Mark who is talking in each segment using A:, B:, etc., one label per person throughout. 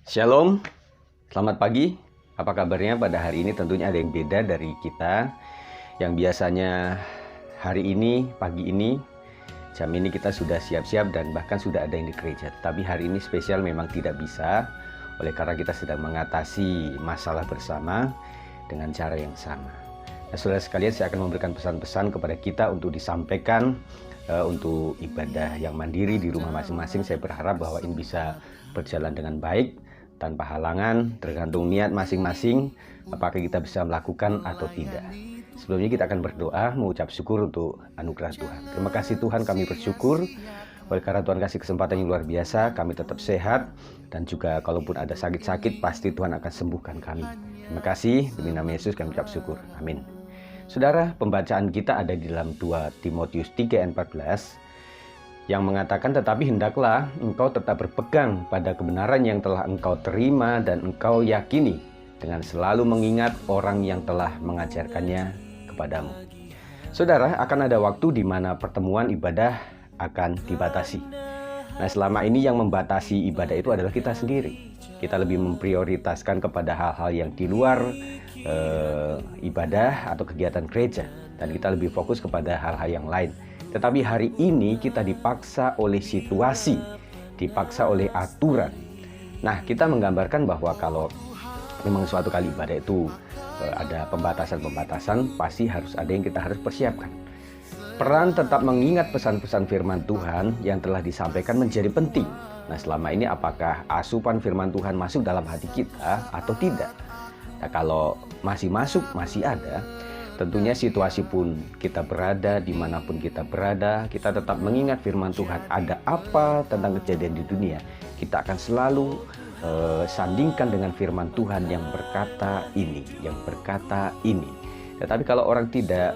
A: Shalom, selamat pagi. Apa kabarnya pada hari ini? Tentunya ada yang beda dari kita. Yang biasanya hari ini, pagi ini, jam ini kita sudah siap-siap dan bahkan sudah ada yang di gereja. Tapi hari ini spesial memang tidak bisa, oleh karena kita sedang mengatasi masalah bersama dengan cara yang sama. Nah, saudara sekalian, saya akan memberikan pesan-pesan kepada kita untuk disampaikan untuk ibadah yang mandiri di rumah masing-masing. Saya berharap bahwa ini bisa berjalan dengan baik, tanpa halangan, tergantung niat masing-masing, apakah kita bisa melakukan atau tidak. Sebelumnya kita akan berdoa, mengucap syukur untuk anugerah Tuhan. Terima kasih Tuhan, kami bersyukur oleh karena Tuhan kasih kesempatan yang luar biasa, kami tetap sehat, dan juga kalaupun ada sakit-sakit, pasti Tuhan akan sembuhkan kami. Terima kasih, demi nama Yesus kami ucap syukur. Amin. Saudara, pembacaan kita ada di dalam 2 Timotius 3 ayat 14, yang mengatakan, tetapi hendaklah engkau tetap berpegang pada kebenaran yang telah engkau terima dan engkau yakini, dengan selalu mengingat orang yang telah mengajarkannya kepadamu. Saudara, akan ada waktu di mana pertemuan ibadah akan dibatasi. Nah, selama ini yang membatasi ibadah itu adalah kita sendiri. Kita lebih memprioritaskan kepada hal-hal yang di luar ibadah atau kegiatan gereja, dan kita lebih fokus kepada hal-hal yang lain. Tetapi hari ini kita dipaksa oleh situasi, dipaksa oleh aturan. Nah, kita menggambarkan bahwa kalau memang suatu kali ibadah itu ada pembatasan-pembatasan, pasti harus ada yang kita harus persiapkan. Peran tetap mengingat pesan-pesan firman Tuhan yang telah disampaikan menjadi penting. Nah, selama ini apakah asupan firman Tuhan masuk dalam hati kita atau tidak? Nah, kalau masih masuk, masih ada, tentunya situasi pun kita berada, dimanapun kita berada, kita tetap mengingat firman Tuhan. Ada apa tentang kejadian di dunia, kita akan selalu sandingkan dengan firman Tuhan yang berkata ini, yang berkata ini. Tetapi kalau orang tidak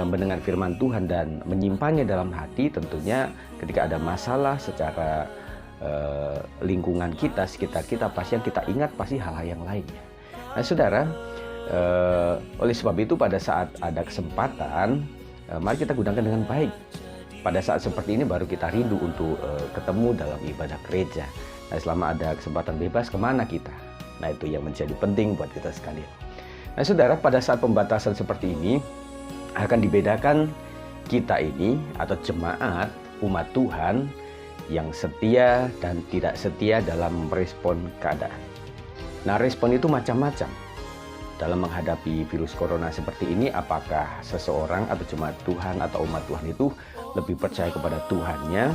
A: mendengar firman Tuhan dan menyimpannya dalam hati, tentunya ketika ada masalah secara lingkungan kita, sekitar kita, pasti yang kita ingat pasti hal-hal yang lainnya. Nah, saudara, oleh sebab itu pada saat ada kesempatan, mari kita gunakan dengan baik. Pada saat seperti ini baru kita rindu untuk ketemu dalam ibadah gereja. Nah, selama ada kesempatan bebas, kemana kita? Nah, itu yang menjadi penting buat kita sekalian. Nah, saudara, pada saat pembatasan seperti ini akan dibedakan kita ini atau jemaat umat Tuhan yang setia dan tidak setia dalam merespon keadaan. Nah, respon itu macam-macam. Dalam menghadapi virus corona seperti ini, apakah seseorang atau jemaat Tuhan atau umat Tuhan itu lebih percaya kepada Tuhannya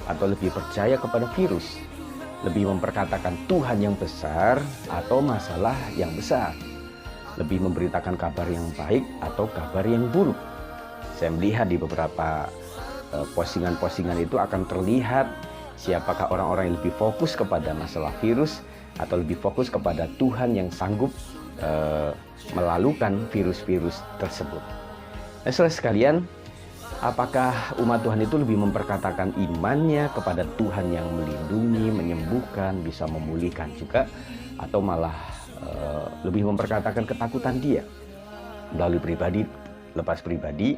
A: atau lebih percaya kepada virus? Lebih memperkatakan Tuhan yang besar atau masalah yang besar? Lebih memberitakan kabar yang baik atau kabar yang buruk? Saya melihat di beberapa postingan-postingan itu akan terlihat siapakah orang-orang yang lebih fokus kepada masalah virus atau lebih fokus kepada Tuhan yang sanggup melalukan virus-virus tersebut. Nah, saudara sekalian, apakah umat Tuhan itu lebih memperkatakan imannya kepada Tuhan yang melindungi, menyembuhkan, bisa memulihkan juga, atau malah lebih memperkatakan ketakutan dia melalui pribadi, lepas pribadi,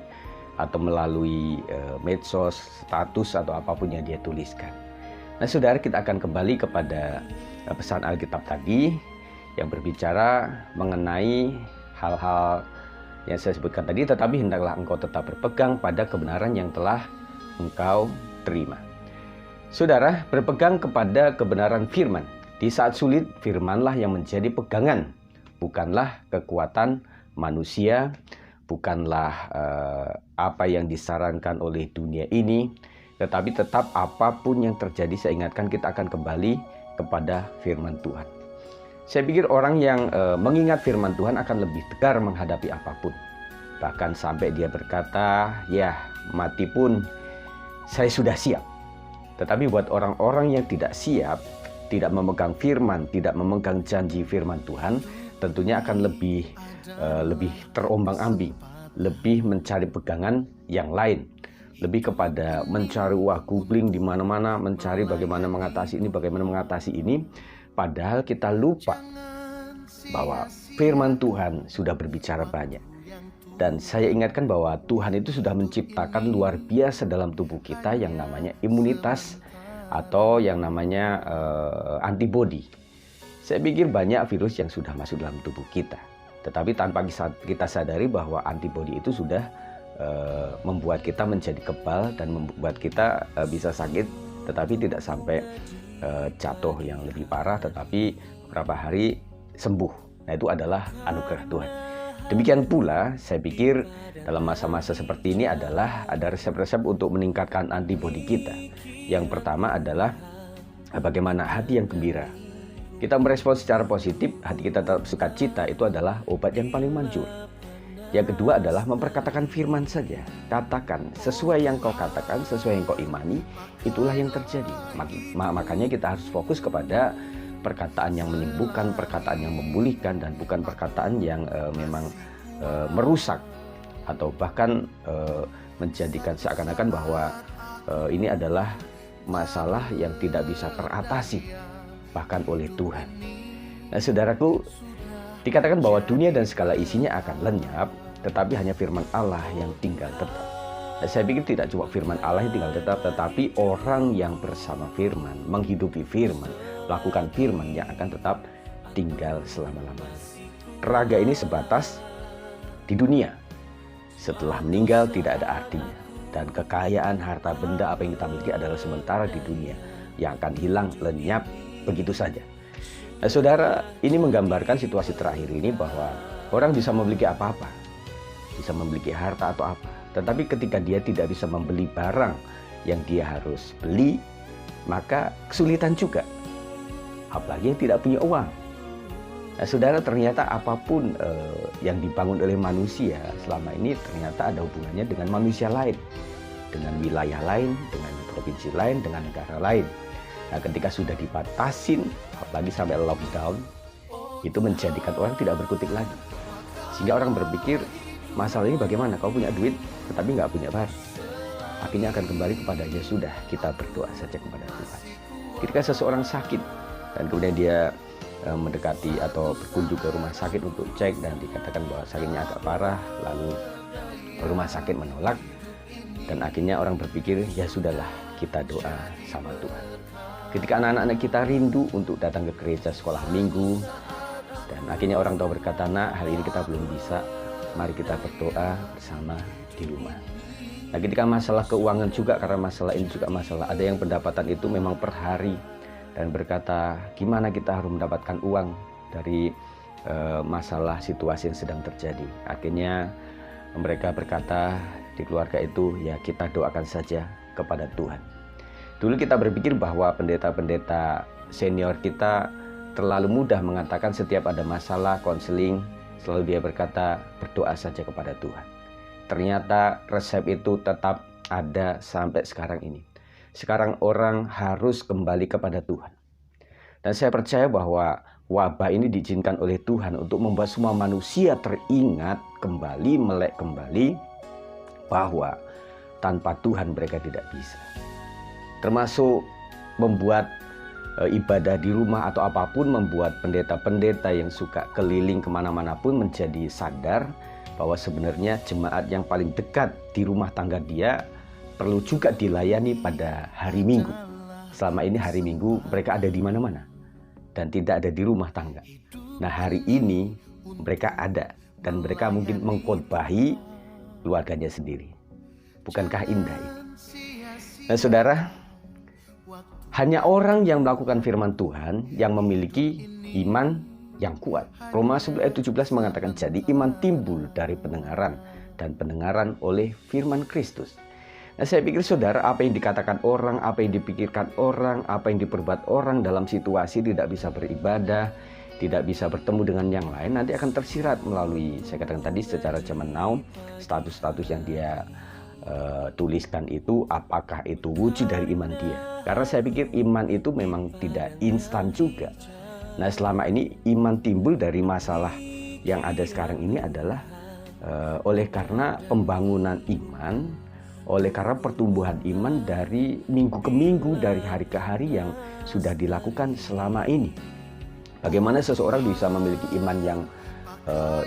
A: atau melalui medsos, status, atau apapun yang dia tuliskan. Nah, saudara, kita akan kembali kepada pesan Alkitab tadi yang berbicara mengenai hal-hal yang saya sebutkan tadi, tetapi hendaklah engkau tetap berpegang pada kebenaran yang telah engkau terima. Saudara, berpegang kepada kebenaran firman. Di saat sulit, firmanlah yang menjadi pegangan, bukanlah kekuatan manusia, bukanlah apa yang disarankan oleh dunia ini, tetapi tetap apapun yang terjadi, saya ingatkan kita akan kembali kepada firman Tuhan. Saya pikir orang yang mengingat firman Tuhan akan lebih tegar menghadapi apapun. Bahkan sampai dia berkata, ya mati pun saya sudah siap. Tetapi buat orang-orang yang tidak siap, tidak memegang firman, tidak memegang janji firman Tuhan, tentunya akan lebih terombang-ambing, lebih mencari pegangan yang lain, lebih kepada mencari googling di mana-mana, mencari bagaimana mengatasi ini, padahal kita lupa bahwa firman Tuhan sudah berbicara banyak. Dan saya ingatkan bahwa Tuhan itu sudah menciptakan luar biasa dalam tubuh kita yang namanya imunitas atau yang namanya antibodi. Saya pikir banyak virus yang sudah masuk dalam tubuh kita, tetapi tanpa kita sadari bahwa antibodi itu sudah membuat kita menjadi kebal dan membuat kita bisa sakit, tetapi tidak sampai jatuh yang lebih parah, tetapi beberapa hari sembuh. Nah, itu adalah anugerah Tuhan. Demikian pula, saya pikir dalam masa-masa seperti ini adalah ada resep-resep untuk meningkatkan antibodi kita. Yang pertama adalah bagaimana hati yang gembira. Kita merespon secara positif, hati kita tetap sukacita, itu adalah obat yang paling manjur. Yang kedua adalah memperkatakan firman saja. Katakan, sesuai yang kau katakan, sesuai yang kau imani, itulah yang terjadi. Makanya kita harus fokus kepada perkataan yang menyembuhkan, perkataan yang memulihkan, dan bukan perkataan yang memang merusak atau bahkan menjadikan seakan-akan bahwa ini adalah masalah yang tidak bisa teratasi bahkan oleh Tuhan. Nah, saudaraku, dikatakan bahwa dunia dan segala isinya akan lenyap, tetapi hanya firman Allah yang tinggal tetap. Nah, saya pikir tidak cuma firman Allah yang tinggal tetap, tetapi orang yang bersama firman, menghidupi firman, lakukan firman yang akan tetap tinggal selama-lamanya. Raga ini sebatas di dunia. Setelah meninggal tidak ada artinya. Dan kekayaan, harta benda, apa yang kita miliki adalah sementara di dunia, yang akan hilang, lenyap, begitu saja. Nah, saudara, ini menggambarkan situasi terakhir ini bahwa orang bisa memiliki apa-apa, bisa memiliki harta atau apa, tetapi ketika dia tidak bisa membeli barang yang dia harus beli, maka kesulitan juga, apalagi yang tidak punya uang. Nah, saudara, ternyata apapun yang dibangun oleh manusia selama ini ternyata ada hubungannya dengan manusia lain, dengan wilayah lain, dengan provinsi lain, dengan negara lain. Nah, ketika sudah dibatasin, apalagi sampai lockdown, itu menjadikan orang tidak berkutik lagi. Sehingga orang berpikir, masalah ini bagaimana? Kau punya duit, tetapi nggak punya barang. Akhirnya akan kembali kepada ya sudah, kita berdoa saja kepada Tuhan. Ketika seseorang sakit, dan kemudian dia mendekati atau berkunjung ke rumah sakit untuk cek, dan dikatakan bahwa sakitnya agak parah, lalu rumah sakit menolak, dan akhirnya orang berpikir, ya sudahlah, kita doa sama Tuhan. Ketika anak-anak kita rindu untuk datang ke gereja sekolah minggu, dan akhirnya orang tua berkata, nak, hari ini kita belum bisa, mari kita berdoa bersama di rumah. Nah, ketika masalah keuangan juga, karena masalah ini juga masalah, ada yang pendapatan itu memang per hari, dan berkata, gimana kita harus mendapatkan uang dari masalah situasi yang sedang terjadi. Akhirnya mereka berkata di keluarga itu, ya kita doakan saja kepada Tuhan. Dulu kita berpikir bahwa pendeta-pendeta senior kita terlalu mudah mengatakan setiap ada masalah, konseling, selalu dia berkata berdoa saja kepada Tuhan. Ternyata resep itu tetap ada sampai sekarang ini. Sekarang orang harus kembali kepada Tuhan. Dan saya percaya bahwa wabah ini diizinkan oleh Tuhan untuk membuat semua manusia teringat kembali, melek kembali bahwa tanpa Tuhan mereka tidak bisa. Termasuk membuat ibadah di rumah atau apapun, membuat pendeta-pendeta yang suka keliling kemana-mana pun menjadi sadar bahwa sebenarnya jemaat yang paling dekat di rumah tangga dia perlu juga dilayani pada hari Minggu. Selama ini hari Minggu mereka ada di mana-mana dan tidak ada di rumah tangga. Nah, hari ini mereka ada dan mereka mungkin mengkhotbahi keluarganya sendiri. Bukankah indah ini? Nah, saudara, hanya orang yang melakukan firman Tuhan yang memiliki iman yang kuat. Roma 11 ayat 17 mengatakan, jadi iman timbul dari pendengaran, dan pendengaran oleh firman Kristus. Nah, saya pikir saudara, apa yang dikatakan orang, apa yang dipikirkan orang, apa yang diperbuat orang dalam situasi tidak bisa beribadah, tidak bisa bertemu dengan yang lain, nanti akan tersirat melalui, saya katakan tadi, secara zaman now, status-status yang dia tuliskan itu, apakah itu wujud dari iman dia. Karena saya pikir iman itu memang tidak instan juga. Nah, selama ini iman timbul dari masalah yang ada sekarang ini adalah oleh karena pembangunan iman, oleh karena pertumbuhan iman dari minggu ke minggu, dari hari ke hari yang sudah dilakukan selama ini. Bagaimana seseorang bisa memiliki iman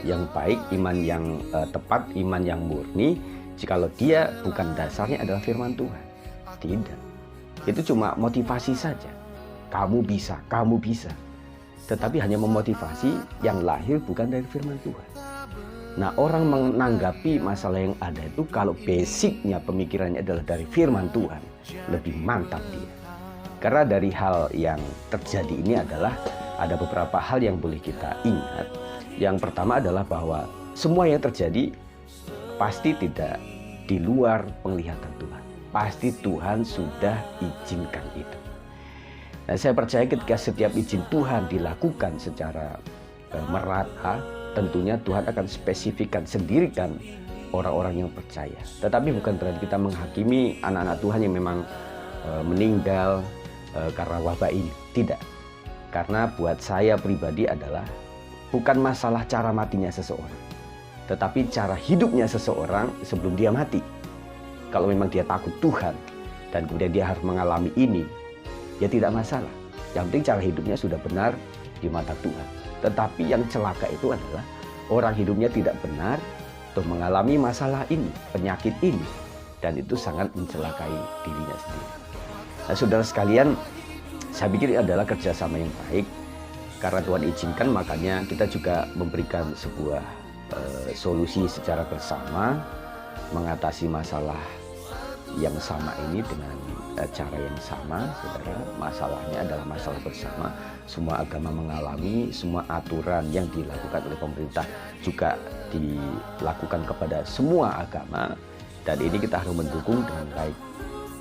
A: yang baik, iman yang tepat, iman yang murni, jikalau dia bukan dasarnya adalah firman Tuhan. Tidak. Itu cuma motivasi saja. Kamu bisa, kamu bisa. tetapi hanya memotivasi yang lahir bukan dari firman Tuhan. Nah, orang menanggapi masalah yang ada itu kalau basicnya pemikirannya adalah dari firman Tuhan, lebih mantap dia. Karena dari hal yang terjadi ini adalah ada beberapa hal yang boleh kita ingat. Yang pertama adalah bahwa semua yang terjadi pasti tidak di luar penglihatan Tuhan. Pasti Tuhan sudah izinkan itu. Nah, saya percaya ketika setiap izin Tuhan dilakukan secara merata, tentunya Tuhan akan spesifikkan sendirikan orang-orang yang percaya. Tetapi bukan berarti kita menghakimi anak-anak Tuhan yang memang meninggal karena wabah ini. Tidak. Karena buat saya pribadi adalah bukan masalah cara matinya seseorang, tetapi cara hidupnya seseorang sebelum dia mati. Kalau memang dia takut Tuhan dan kemudian dia harus mengalami ini, ya tidak masalah. Yang penting cara hidupnya sudah benar di mata Tuhan. Tetapi yang celaka itu adalah orang hidupnya tidak benar untuk mengalami masalah ini, penyakit ini, dan itu sangat mencelakai dirinya sendiri. Nah, saudara sekalian, saya pikir ini adalah kerjasama yang baik. Karena Tuhan izinkan, makanya kita juga memberikan sebuah solusi secara bersama mengatasi masalah yang sama ini dengan cara yang sama, saudara. Masalahnya adalah masalah bersama. Semua agama mengalami, semua aturan yang dilakukan oleh pemerintah juga dilakukan kepada semua agama, dan ini kita harus mendukung dengan baik.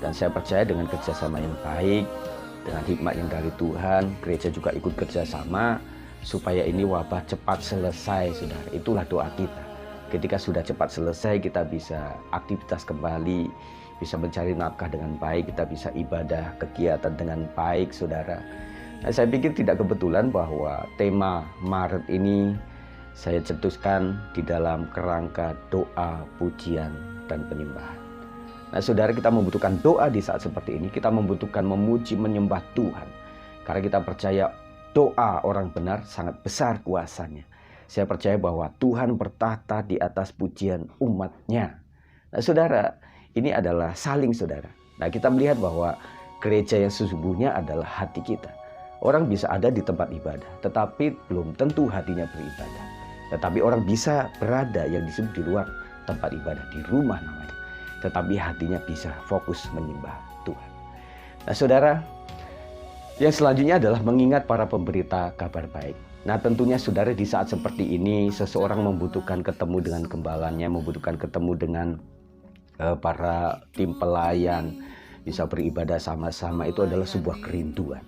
A: Dan saya percaya dengan kerjasama yang baik, dengan hikmat yang dari Tuhan, gereja juga ikut kerjasama supaya ini wabah cepat selesai, saudara. Itulah doa kita. Ketika sudah cepat selesai, kita bisa aktivitas kembali, bisa mencari nafkah dengan baik, kita bisa ibadah, kegiatan dengan baik, saudara. Nah, saya pikir tidak kebetulan bahwa tema Maret ini saya cetuskan di dalam kerangka doa, pujian, dan penyembahan. Nah, saudara, kita membutuhkan doa di saat seperti ini. Kita membutuhkan memuji, menyembah Tuhan. Karena kita percaya doa orang benar sangat besar kuasanya. Saya percaya bahwa Tuhan bertahta di atas pujian umatnya. Nah, saudara, ini adalah saling, saudara. Nah, kita melihat bahwa gereja yang sesungguhnya adalah hati kita. Orang bisa ada di tempat ibadah, tetapi belum tentu hatinya beribadah. Tetapi orang bisa berada yang disebut di luar tempat ibadah, di rumah namanya, tetapi hatinya bisa fokus menyembah Tuhan. Nah, saudara, yang selanjutnya adalah mengingat para pemberita kabar baik. Nah, tentunya saudara, di saat seperti ini seseorang membutuhkan ketemu dengan gembalanya, membutuhkan ketemu dengan para tim pelayan, bisa beribadah sama-sama. Itu adalah sebuah kerinduan.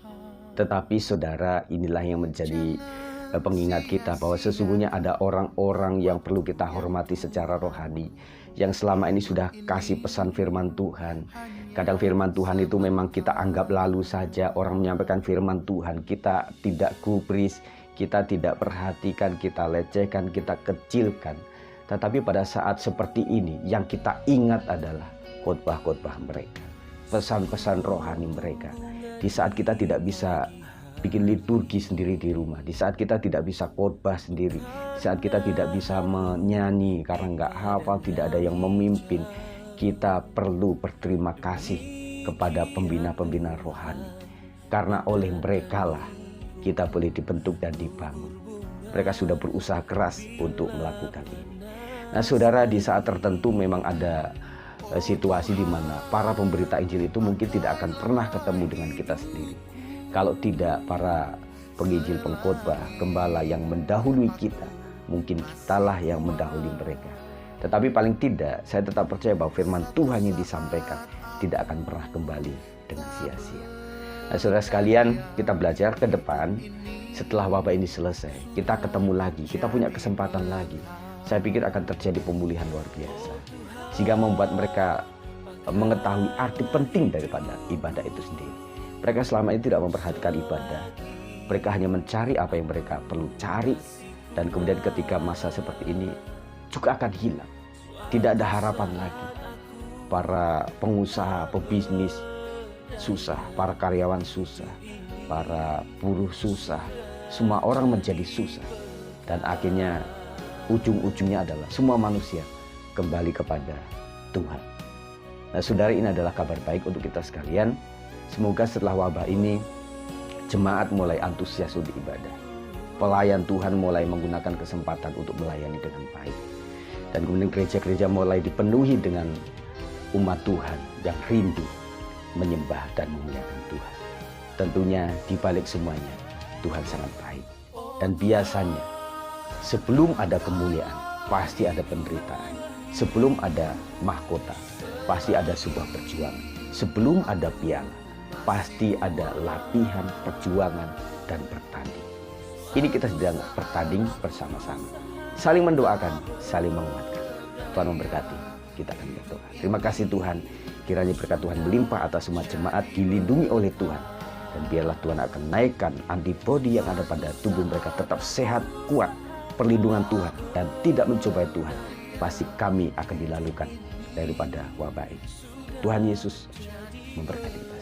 A: Tetapi saudara, inilah yang menjadi pengingat kita bahwa sesungguhnya ada orang-orang yang perlu kita hormati secara rohani, yang selama ini sudah kasih pesan firman Tuhan. Kadang firman Tuhan itu memang kita anggap lalu saja. Orang menyampaikan firman Tuhan, kita tidak gubris, kita tidak perhatikan, kita lecehkan, kita kecilkan. Tetapi pada saat seperti ini, yang kita ingat adalah khotbah-khotbah mereka, pesan-pesan rohani mereka. Di saat kita tidak bisa bikin liturgi sendiri di rumah, di saat kita tidak bisa khotbah sendiri, di saat kita tidak bisa menyanyi karena nggak hafal, tidak ada yang memimpin, kita perlu berterima kasih kepada pembina-pembina rohani. Karena oleh mereka lah kita boleh dibentuk dan dibangun. Mereka sudah berusaha keras untuk melakukan ini. Nah, saudara, di saat tertentu memang ada situasi di mana para pemberita Injil itu mungkin tidak akan pernah ketemu dengan kita sendiri. Kalau tidak para penginjil, pengkhotbah, gembala yang mendahului kita, mungkin kitalah yang mendahului mereka. Tetapi paling tidak, saya tetap percaya bahwa firman Tuhan yang disampaikan tidak akan pernah kembali dengan sia-sia. Nah, saudara sekalian, kita belajar ke depan setelah wabah ini selesai. Kita ketemu lagi, kita punya kesempatan lagi. Saya pikir akan terjadi pemulihan luar biasa, sehingga membuat mereka mengetahui arti penting daripada ibadah itu sendiri. Mereka selama ini tidak memperhatikan ibadah. Mereka hanya mencari apa yang mereka perlu cari. Dan kemudian ketika masa seperti ini juga akan hilang. Tidak ada harapan lagi. Para pengusaha, pebisnis susah. Para karyawan susah. Para buruh susah. Semua orang menjadi susah. Dan akhirnya ujung-ujungnya adalah semua manusia kembali kepada Tuhan. Nah, saudara, ini adalah kabar baik untuk kita sekalian. Semoga setelah wabah ini Jemaat mulai antusias untuk ibadah. Pelayan Tuhan mulai menggunakan kesempatan untuk melayani dengan baik. Dan kemudian gereja-gereja mulai dipenuhi dengan umat Tuhan yang rindu menyembah dan memuliakan Tuhan. Tentunya di balik semuanya, Tuhan sangat baik. Dan biasanya sebelum ada kemuliaan, pasti ada penderitaan. Sebelum ada mahkota, pasti ada sebuah perjuangan. Sebelum ada piala, pasti ada latihan, perjuangan, dan bertanding. Ini kita sedang bertanding bersama-sama. Saling mendoakan, saling menguatkan. Tuhan memberkati. Kita akan berdoa. Terima kasih Tuhan. Kiranya berkat Tuhan melimpah atas semua jemaat, dilindungi oleh Tuhan. Dan biarlah Tuhan akan naikkan antibodi yang ada pada tubuh mereka tetap sehat, kuat. Perlindungan Tuhan dan tidak mencobai Tuhan. Pasti kami akan dilalukan daripada wabah ini. Tuhan Yesus memberkati.